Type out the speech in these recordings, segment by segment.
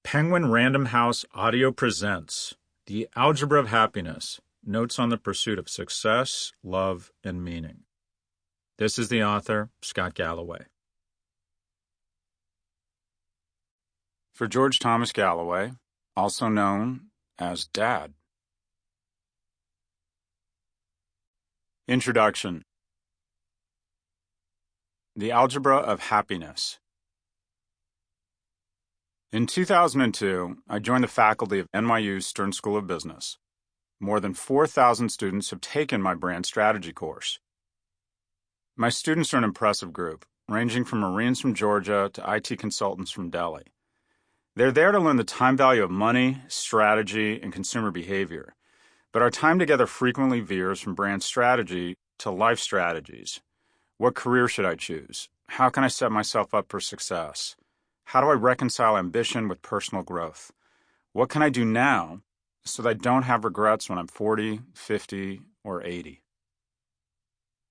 Penguin Random House Audio presents The Algebra of Happiness, Notes on the Pursuit of Success, Love, and Meaning. This is the author, Scott Galloway. For George Thomas Galloway, also known as Dad. Introduction. The Algebra of Happiness. In 2002, I joined the faculty of NYU's Stern School of Business. More than 4,000 students have taken my brand strategy course. My students are an impressive group, ranging from Marines from Georgia to IT consultants from Delhi. They're there to learn the time value of money, strategy, and consumer behavior. But our time together frequently veers from brand strategy to life strategies. What career should I choose? How can I set myself up for success? How do I reconcile ambition with personal growth? What can I do now so that I don't have regrets when I'm 40, 50, or 80?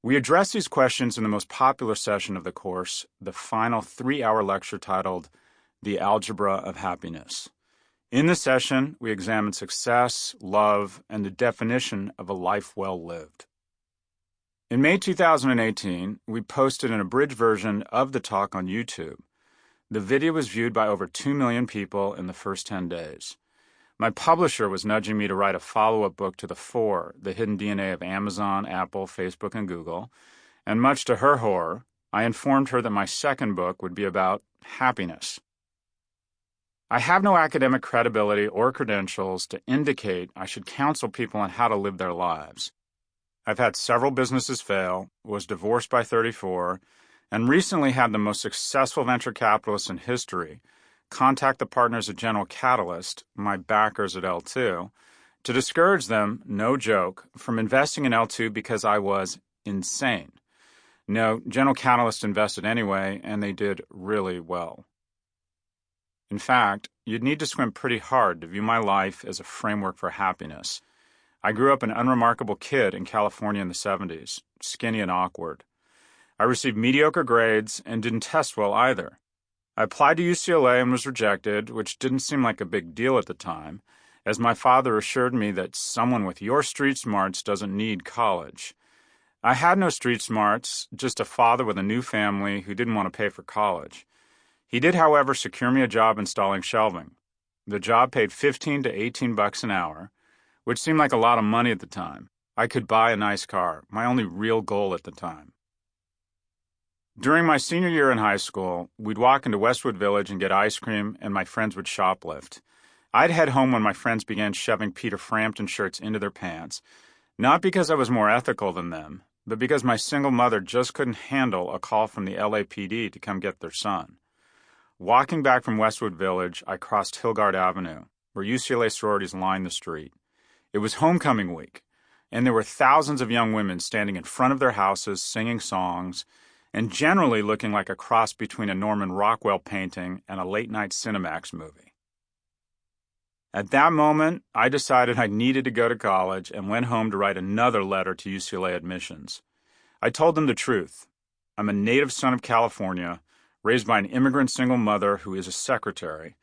We address these questions in the most popular session of the course, the final 3-hour lecture titled The Algebra of Happiness. In this session, we examine success, love, and the definition of a life well lived. In May 2018, we posted an abridged version of the talk on YouTube. The video was viewed by over 2 million people in the first 10 days. My publisher was nudging me to write a follow-up book to The Four, the hidden DNA of Amazon, Apple, Facebook, and Google, and much to her horror, I informed her that my second book would be about happiness. I have no academic credibility or credentials to indicate I should counsel people on how to live their lives. I've had several businesses fail, was divorced by 34, and recently had the most successful venture capitalists in history contact the partners at General Catalyst, my backers at L2, to discourage them, no joke, from investing in L2 because I was insane. No, General Catalyst invested anyway, and they did really well. In fact, you'd need to squint pretty hard to view my life as a framework for happiness. I grew up an unremarkable kid in California in the 70s, skinny and awkward. I received mediocre grades and didn't test well either. I applied to UCLA and was rejected, which didn't seem like a big deal at the time, as my father assured me that someone with your street smarts doesn't need college. I had no street smarts, just a father with a new family who didn't want to pay for college. He did, however, secure me a job installing shelving. The job paid $15 to $18 an hour, which seemed like a lot of money at the time. I could buy a nice car, my only real goal at the time. During my senior year in high school, we'd walk into Westwood Village and get ice cream, and my friends would shoplift. I'd head home when my friends began shoving Peter Frampton shirts into their pants, not because I was more ethical than them, but because my single mother just couldn't handle a call from the LAPD to come get their son. Walking back from Westwood Village, I crossed Hillgard Avenue, where UCLA sororities lined the street. It was homecoming week, and there were thousands of young women standing in front of their houses singing songs, and generally looking like a cross between a Norman Rockwell painting and a late-night Cinemax movie. At that moment, I decided I needed to go to college and went home to write another letter to UCLA admissions. I told them the truth. I'm a native son of California, raised by an immigrant single mother who is a secretary,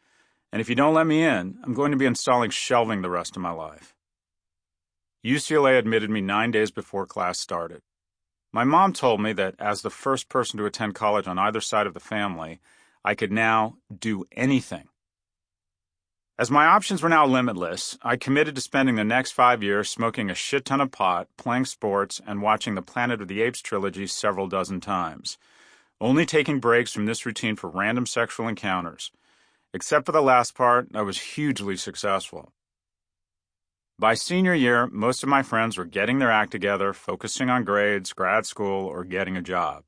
and if you don't let me in, I'm going to be installing shelving the rest of my life. UCLA admitted me 9 days before class started. My mom told me that as the first person to attend college on either side of the family, I could now do anything. As my options were now limitless, I committed to spending the next 5 years smoking a shit ton of pot, playing sports, and watching the Planet of the Apes trilogy several dozen times, only taking breaks from this routine for random sexual encounters. Except for the last part, I was hugely successful. By senior year, most of my friends were getting their act together, focusing on grades, grad school, or getting a job.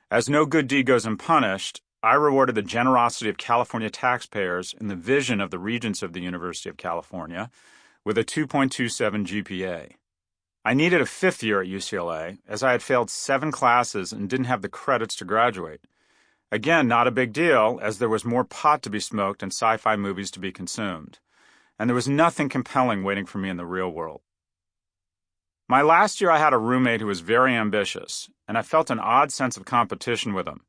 As no good deed goes unpunished, I rewarded the generosity of California taxpayers and the vision of the regents of the University of California with a 2.27 GPA. I needed a fifth year at UCLA, as I had failed 7 classes and didn't have the credits to graduate. Again, not a big deal, as there was more pot to be smoked and sci-fi movies to be consumed. And there was nothing compelling waiting for me in the real world. My last year I had a roommate who was very ambitious, and I felt an odd sense of competition with him.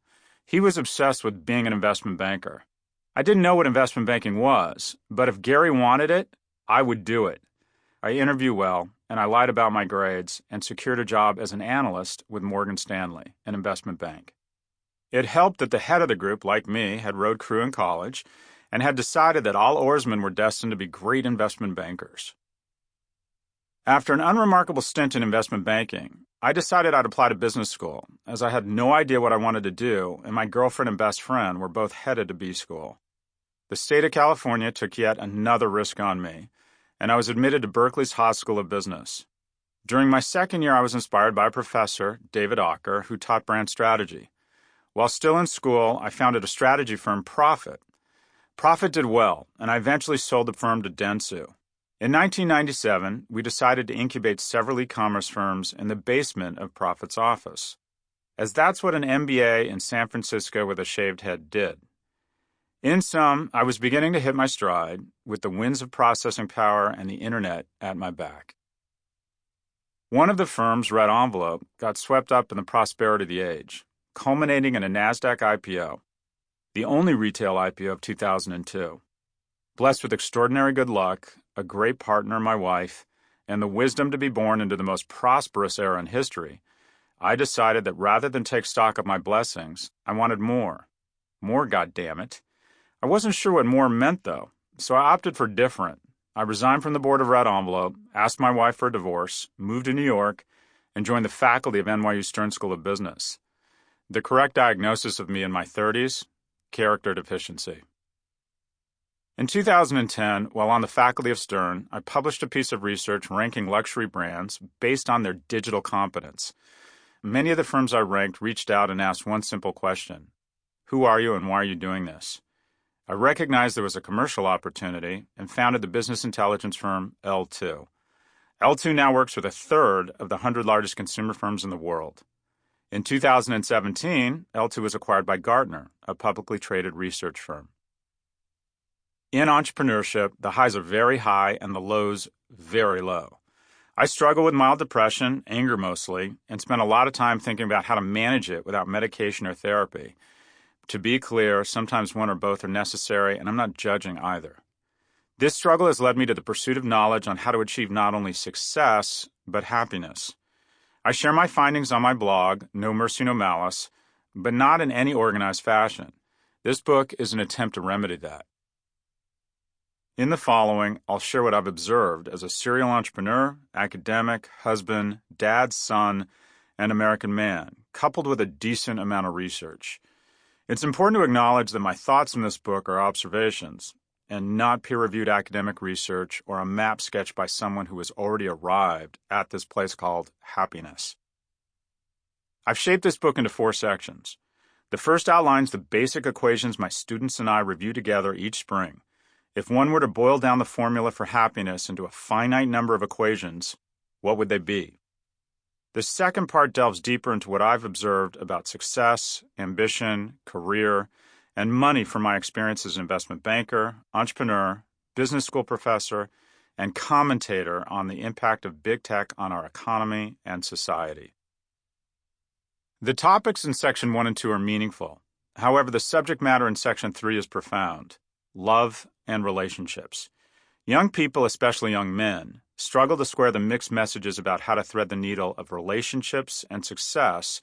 He was obsessed with being an investment banker. I didn't know what investment banking was, but if Gary wanted it, I would do it. I interview well, and I lied about my grades and secured a job as an analyst with Morgan Stanley, an investment bank. It helped that the head of the group, like me, had road crew in college and had decided that all oarsmen were destined to be great investment bankers. After an unremarkable stint in investment banking, I decided I'd apply to business school, as I had no idea what I wanted to do, and my girlfriend and best friend were both headed to B school. The state of California took yet another risk on me, and I was admitted to Berkeley's Haas School of Business. During my second year, I was inspired by a professor, David Ocker, who taught brand strategy. While still in school, I founded a strategy firm, Profit. Profit did well, and I eventually sold the firm to Dentsu. In 1997, we decided to incubate several e-commerce firms in the basement of Profit's office, as that's what an MBA in San Francisco with a shaved head did. In sum, I was beginning to hit my stride, with the winds of processing power and the internet at my back. One of the firms, Red Envelope, got swept up in the prosperity of the age, culminating in a NASDAQ IPO, the only retail IPO of 2002. Blessed with extraordinary good luck, a great partner, my wife, and the wisdom to be born into the most prosperous era in history, I decided that rather than take stock of my blessings, I wanted more. More, goddammit. I wasn't sure what more meant, though, so I opted for different. I resigned from the board of Red Envelope, asked my wife for a divorce, moved to New York, and joined the faculty of NYU Stern School of Business. The correct diagnosis of me in my 30s? Character deficiency. In 2010, while on the faculty of Stern, I published a piece of research ranking luxury brands based on their digital competence. Many of the firms I ranked reached out and asked one simple question: who are you and why are you doing this? I recognized there was a commercial opportunity and founded the business intelligence firm L2. L2 now works with a third of the 100 largest consumer firms in the world. In 2017, L2 was acquired by Gartner, a publicly traded research firm. In entrepreneurship, the highs are very high and the lows very low. I struggle with mild depression, anger mostly, and spend a lot of time thinking about how to manage it without medication or therapy. To be clear, sometimes one or both are necessary, and I'm not judging either. This struggle has led me to the pursuit of knowledge on how to achieve not only success, but happiness. I share my findings on my blog, No Mercy, No Malice, but not in any organized fashion. This book is an attempt to remedy that. In the following, I'll share what I've observed as a serial entrepreneur, academic, husband, dad, son, and American man, coupled with a decent amount of research. It's important to acknowledge that my thoughts in this book are observations, and not peer-reviewed academic research or a map sketched by someone who has already arrived at this place called happiness. I've shaped this book into 4 sections. The first outlines the basic equations my students and I review together each spring. If one were to boil down the formula for happiness into a finite number of equations, what would they be? The second part delves deeper into what I've observed about success, ambition, career, and money from my experience as an investment banker, entrepreneur, business school professor, and commentator on the impact of big tech on our economy and society. The topics in Section 1 and 2 are meaningful. However, the subject matter in Section 3 is profound: love and relationships. Young people, especially young men, struggle to square the mixed messages about how to thread the needle of relationships and success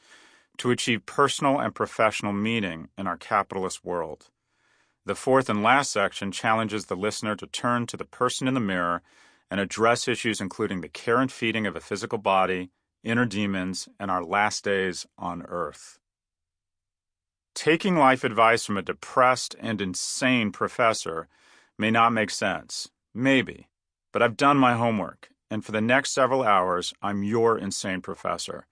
to achieve personal and professional meaning in our capitalist world. The fourth and last section challenges the listener to turn to the person in the mirror and address issues including the care and feeding of a physical body, inner demons, and our last days on Earth. Taking life advice from a depressed and insane professor may not make sense. Maybe. But I've done my homework, and for the next several hours, I'm your insane professor.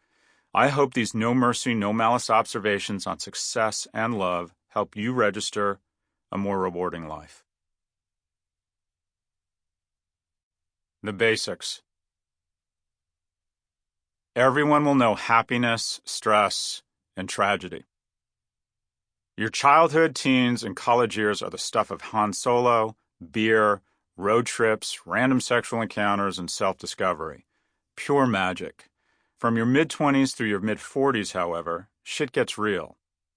I hope these no mercy, no malice observations on success and love help you register a more rewarding life. The basics. Everyone will know happiness, stress, and tragedy. Your childhood, teens, and college years are the stuff of Han Solo, beer, road trips, random sexual encounters, and self-discovery. Pure magic. From your mid-20s through your mid-40s, however, shit gets real.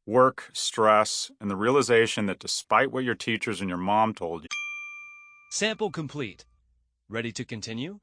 Work, stress, and the realization that despite what your teachers and your mom told you. Sample complete. Ready to continue?